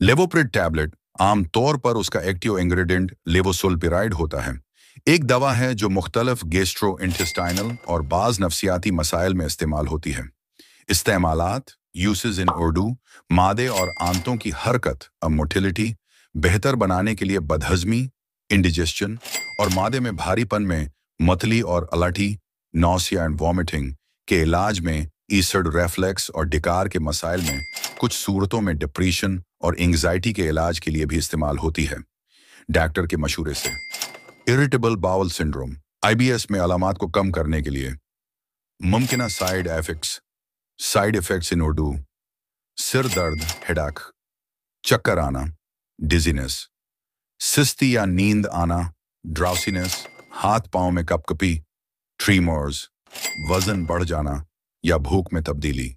लेवोप्रिड tablet आम तौर पर उसका एक्टिव इंग्रेडिएंट लेवोसोल्पिराइड होता है। एक दवा है जो मुख्तलिफ गेस्ट्रो इंटेस्टाइनल और बाज नफसियाती मसाइल में इस्तेमाल होती है। इस्तेमालात यूसेस इन उर्दू मादे और आंतों की हरकत अब मोटिलिटी बेहतर बनाने के लिए बदहजमी इंडिजेशन और मादे में भारीपन में मतली और अलाठी नौसिया एंड वॉमिटिंग के इलाज में ईसड रेफ्लेक्स और डिकार के मसाइल में कुछ सूरतों में डिप्रेशन और एंग्जाइटी के इलाज के लिए भी इस्तेमाल होती है। डॉक्टर के मशूरे से इरिटेबल बाउल सिंड्रोम आईबीएस में अलामात को कम करने के लिए मुमकिन साइड इफेक्ट्स इन उर्दू सिर दर्द हेडाक चक्कर आना डिजीनेस सुस्ती या नींद आना ड्राउसीनेस हाथ पांव में कपकपी ट्रीमर्स वजन बढ़ जाना या भूख में तब्दीली।